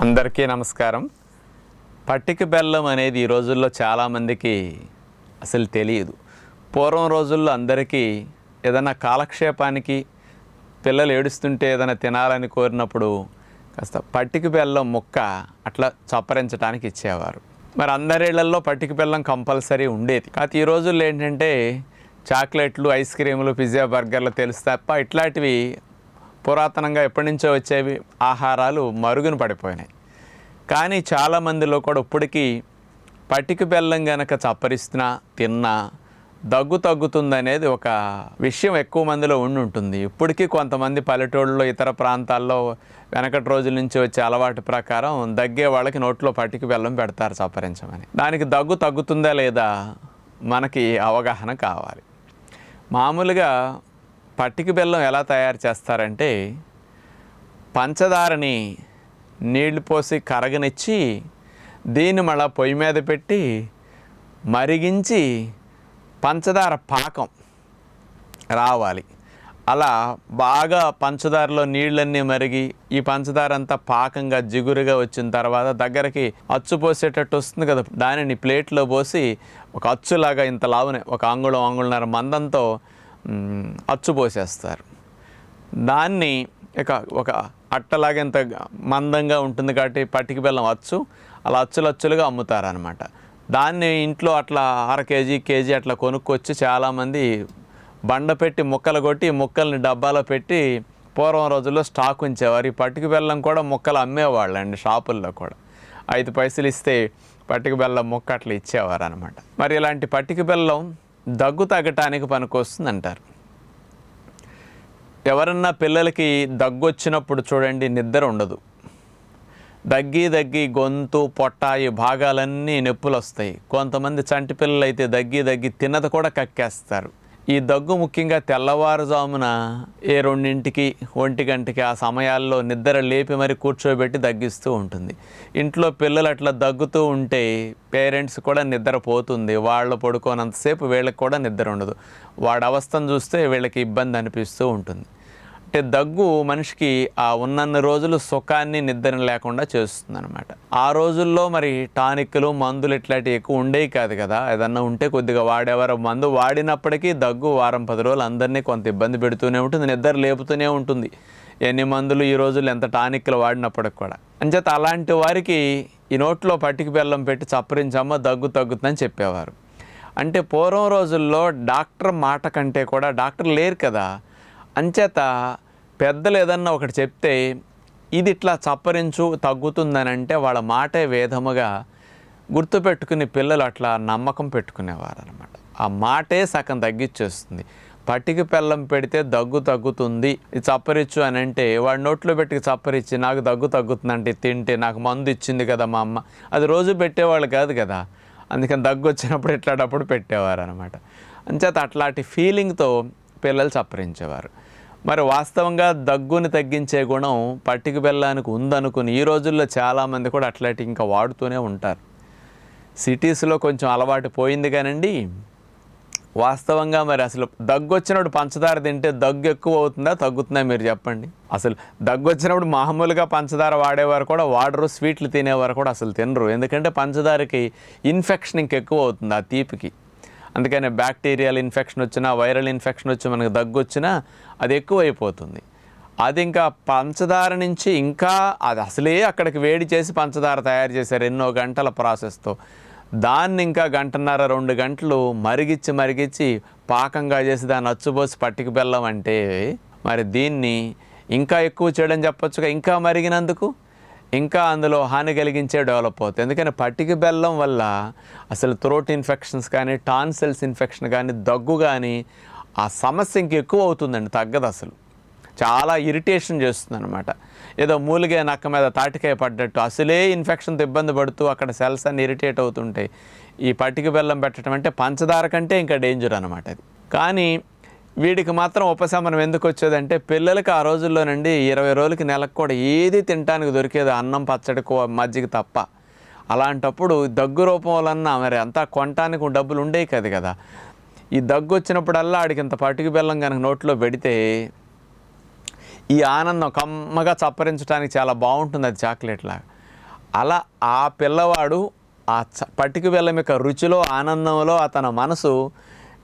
అందరికీ నమస్కారం. పట్టిక బెల్లం అనేది ఈ రోజుల్లో చాలామందికి అసలు తెలియదు. పూర్వం రోజుల్లో అందరికీ ఏదైనా కాలక్షేపానికి పిల్లలు ఏడుస్తుంటే ఏదైనా తినాలని కోరినప్పుడు కాస్త పట్టిక బెల్లం ముక్క అట్లా చప్పరించడానికి ఇచ్చేవారు. మరి అందరిళ్లల్లో పట్టిక బెల్లం కంపల్సరీ ఉండేది. కాకపోతే ఈ రోజుల్లో ఏంటంటే చాక్లెట్లు, ఐస్ క్రీములు, పిజ్జా, బర్గర్లు తెలుసు తప్ప ఇట్లాంటివి పురాతనంగా ఎప్పటి నుంచో వచ్చేవి ఆహారాలు మరుగున పడిపోయినాయి. కానీ చాలామందిలో కూడా ఇప్పటికీ పట్టిక బెల్లం కనుక చప్పరిస్తున్నా తిన్నా దగ్గు తగ్గుతుందనేది ఒక విషయం ఎక్కువ మందిలో ఉంటుంది. ఇప్పటికీ కొంతమంది పల్లెటూళ్ళలో, ఇతర ప్రాంతాల్లో వెనకటి రోజుల నుంచి వచ్చే అలవాటు ప్రకారం దగ్గే వాళ్ళకి నోట్లో పట్టిక బెల్లం పెడతారు చప్పరించమని. దానికి దగ్గు తగ్గుతుందా లేదా మనకి అవగాహన కావాలి. మామూలుగా పట్టిక బెల్లం ఎలా తయారు చేస్తారంటే పంచదారని నీళ్లు పోసి కరగనిచ్చి దీన్ని మళ్ళీ పొయ్యి మీద పెట్టి మరిగించి పంచదార పాకం రావాలి. అలా బాగా పంచదారలో నీళ్ళన్నీ మరిగి ఈ పంచదార అంతా పాకంగా జిగురుగా వచ్చిన తర్వాత దగ్గరికి అచ్చు పోసేటట్టు వస్తుంది కదా, దానిని ప్లేట్లో పోసి ఒక అచ్చులాగా ఇంత లావునే ఒక అంగుళన్నర మందంతో అచ్చు పోసేస్తారు. దాన్ని ఇక ఒక అట్టలాగా ఇంత మందంగా ఉంటుంది కాబట్టి పట్టిక బెల్లం అచ్చు అలా అచ్చులుగా అమ్ముతారనమాట. దాన్ని ఇంట్లో అట్లా అర కేజీ అట్లా కొనుక్కొచ్చి చాలామంది బండ పెట్టి ముక్కలు కొట్టి ముక్కల్ని డబ్బాలో పెట్టి పూర్వం రోజుల్లో స్టాక్ ఉంచేవారు. ఈ పట్టిక బెల్లం కూడా ముక్కలు అమ్మేవాళ్ళండి షాపుల్లో కూడా. 5 పైసలు ఇస్తే పట్టిక బెల్లం ముక్క అట్లా ఇచ్చేవారు అనమాట. మరి ఇలాంటి పట్టిక బెల్లం దగ్గు తగ్గటానికి పనికొస్తుంది అంటారు. ఎవరన్నా పిల్లలకి దగ్గు వచ్చినప్పుడు చూడండి నిద్ర ఉండదు. దగ్గి గొంతు, పొట్ట ఈ భాగాలన్నీ నొప్పులు వస్తాయి. కొంతమంది చంటి పిల్లలు అయితే దగ్గి తిన్నది కూడా కక్కేస్తారు. ఈ దగ్గు ముఖ్యంగా తెల్లవారుజామున 2ంటికి 1 గంటకి ఆ సమయాల్లో నిద్ర లేపి మరి కూర్చోబెట్టి దగ్గిస్తూ ఉంటుంది. ఇంట్లో పిల్లలు అట్లా దగ్గుతూ ఉంటే పేరెంట్స్ కూడా నిద్రపోతుంది. వాళ్ళు పడుకోనంతసేపు వీళ్ళకి కూడా నిద్ర ఉండదు. వాడి అవస్థను చూస్తే వీళ్ళకి ఇబ్బంది అనిపిస్తూ ఉంటుంది. అంటే దగ్గు మనిషికి ఆ ఉన్నన్ని రోజులు సుఖాన్ని నిద్రని లేకుండా చేస్తుంది అనమాట. ఆ రోజుల్లో మరి టానిక్లు, మందులు ఇట్లాంటివి ఎక్కువ ఉండేవి కాదు కదా. ఏదన్నా ఉంటే కొద్దిగా వాడేవారు. మందు వాడినప్పటికీ దగ్గు వారం 10 రోజులు అందరినీ కొంత ఇబ్బంది పెడుతూనే ఉంటుంది, నిద్ర లేపుతూనే ఉంటుంది. ఎన్ని మందులు ఈ రోజుల్లో ఎంత టానిక్లు వాడినప్పటికి కూడా. అంచేత అలాంటి వారికి ఈ నోట్లో పట్టిక బెల్లం పెట్టి చప్పరించమ్మ దగ్గు తగ్గుతుందని చెప్పేవారు. అంటే పూర్వం రోజుల్లో డాక్టర్ మాట కంటే కూడా డాక్టర్ లేరు కదా, అంచేత పెద్దలు ఏదన్నా ఒకటి చెప్తే ఇది ఇట్లా చప్పరించు తగ్గుతుందని అంటే వాళ్ళ మాటే వేదముగా గుర్తుపెట్టుకుని పిల్లలు అట్లా నమ్మకం పెట్టుకునేవారు అనమాట. ఆ మాటే సగం తగ్గిచ్చేస్తుంది. పట్టిక బెల్లం పెడితే దగ్గు తగ్గుతుంది, ఇది చప్పరిచ్చు అని అంటే వాడి నోట్లో పెట్టి చప్పరిచ్చి నాకు దగ్గు తగ్గుతుందంటే తింటే నాకు మందు ఇచ్చింది కదా మా అమ్మ, అది రోజు పెట్టేవాళ్ళు కాదు కదా. అందుకని దగ్గు వచ్చినప్పుడు ఇట్లాంటప్పుడు పెట్టేవారు అనమాట. అంచేత అట్లాంటి ఫీలింగ్తో పిల్లలు చప్పరించేవారు. మరి వాస్తవంగా దగ్గుని తగ్గించే గుణం పట్టిక బెల్లానికి ఉందనుకుని ఈ రోజుల్లో చాలామంది కూడా అట్లాంటి ఇంకా వాడుతూనే ఉంటారు. సిటీస్లో కొంచెం అలవాటు పోయింది కానండి. వాస్తవంగా మరి అసలు దగ్గు వచ్చినప్పుడు పంచదార తింటే దగ్గు ఎక్కువ అవుతుందా తగ్గుతుందా మీరు చెప్పండి. అసలు దగ్గు వచ్చినప్పుడు మామూలుగా పంచదార వాడేవారు కూడా వాడరు, స్వీట్లు తినేవారు కూడా అసలు తినరు. ఎందుకంటే పంచదారకి ఇన్ఫెక్షన్ ఇంకెక్కువ అవుతుంది ఆ తీపికి. అందుకని బ్యాక్టీరియల్ ఇన్ఫెక్షన్ వచ్చినా, వైరల్ ఇన్ఫెక్షన్ వచ్చి మనకు దగ్గు వచ్చినా అది ఎక్కువైపోతుంది. అది ఇంకా పంచదార నుంచి ఇంకా అది అసలే అక్కడికి వేడి చేసి పంచదార తయారు చేశారు ఎన్నో గంటల ప్రాసెస్తో. దాన్ని ఇంకా 1.5-2 గంటలు మరిగించి పాకంగా చేసి దాన్ని అచ్చుపోసి పట్టిక బెల్లం అంటే మరి దీన్ని ఇంకా ఎక్కువ చేయడం చెప్పొచ్చుగా. ఇంకా మరిగినందుకు ఇంకా అందులో హాని కలిగించే డెవలప్ అవుతుంది. ఎందుకని పట్టిక బెల్లం వల్ల అసలు థ్రోట్ ఇన్ఫెక్షన్స్ కానీ, టాన్సిల్స్ ఇన్ఫెక్షన్ కానీ, దగ్గు కానీ ఆ సమస్య ఇంక ఎక్కువ అవుతుందండి, తగ్గదు. అసలు చాలా ఇరిటేషన్ చేస్తుంది అనమాట. ఏదో మూలిగే నక్క మీద తాటికాయ పడ్డట్టు అసలే ఇన్ఫెక్షన్తో ఇబ్బంది పడుతూ అక్కడ సెల్స్ అన్ని ఇరిటేట్ అవుతుంటాయి. ఈ పట్టిక బెల్లం పెట్టడం అంటే పంచదార కంటే ఇంకా డేంజర్ అనమాట అది. కానీ వీడికి మాత్రం ఉపశమనం ఎందుకు వచ్చేదంటే పిల్లలకి ఆ రోజుల్లోనండి 20 రోజులకి నెలకు కూడా ఏది తినడానికి దొరికేది, అన్నం, పచ్చడి, మజ్జిగ తప్ప. అలాంటప్పుడు దగ్గు రూపం వలన మరి అంతా కొనటానికి డబ్బులు ఉండేవి కదా. ఈ దగ్గు వచ్చినప్పుడల్లా ఆడికి ఇంత పట్టిక బెల్లం కనుక నోట్లో పెడితే ఈ ఆనందం కమ్మగా చప్పరించడానికి చాలా బాగుంటుంది. అది చాక్లెట్ లాగా అలా ఆ పిల్లవాడు ఆ పటిక బెల్లం యొక్క రుచిలో, ఆనందంలో అతని మనసు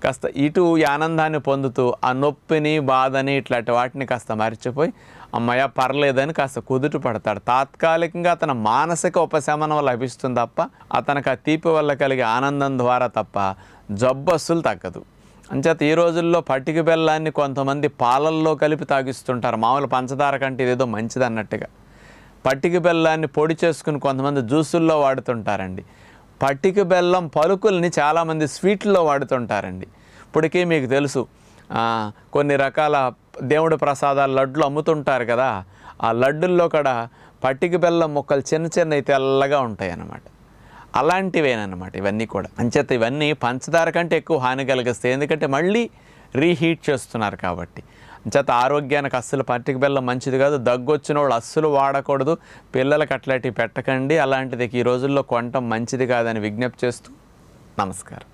కాస్త ఇటు ఈ ఆనందాన్ని పొందుతూ ఆ నొప్పిని, బాధని ఇట్లాంటి వాటిని కాస్త మర్చిపోయి అమ్మయ్య పర్లేదని కాస్త కుదుట పడతాడు. తాత్కాలికంగా అతని మానసిక ఉపశమనం లభిస్తుంది తప్ప అతనికి ఆ తీపి వల్ల కలిగే ఆనందం ద్వారా తప్ప జబ్బు అస్సలు తగ్గదు. అంచేత ఈ రోజుల్లో పటిక బెల్లాన్ని కొంతమంది పాలల్లో కలిపి తాగిస్తుంటారు. మామూలు పంచదార కంటే ఇదేదో మంచిది అన్నట్టుగా. పటిక బెల్లాన్ని పొడి చేసుకుని కొంతమంది జ్యూసుల్లో వాడుతుంటారండి. పటిక బెల్లం పలుకుల్ని చాలామంది స్వీట్లో వాడుతుంటారండి. ఇప్పటికీ మీకు తెలుసు కొన్ని రకాల దేవుడి ప్రసాదాలు లడ్లు అమ్ముతుంటారు కదా, ఆ లడ్డుల్లో కూడా పటిక బెల్లం ముక్కలు చిన్న చిన్నవి తెల్లగా ఉంటాయి అన్నమాట. అలాంటివేనమాట ఇవన్నీ కూడా. అంచేత ఇవన్నీ పంచదార కంటే ఎక్కువ హాని కలిగిస్తాయి, ఎందుకంటే మళ్ళీ రీహీట్ చేస్తున్నారు కాబట్టి. అంచేత ఆరోగ్యానికి అస్సలు పటిక బెల్లం మంచిది కాదు. దగ్గు వచ్చిన వాళ్ళు అస్సలు వాడకూడదు. పిల్లలకు అట్లాంటివి పెట్టకండి. అలాంటిది ఈ రోజుల్లో కొనటం మంచిది కాదని విజ్ఞప్తి చేస్తూ నమస్కారం.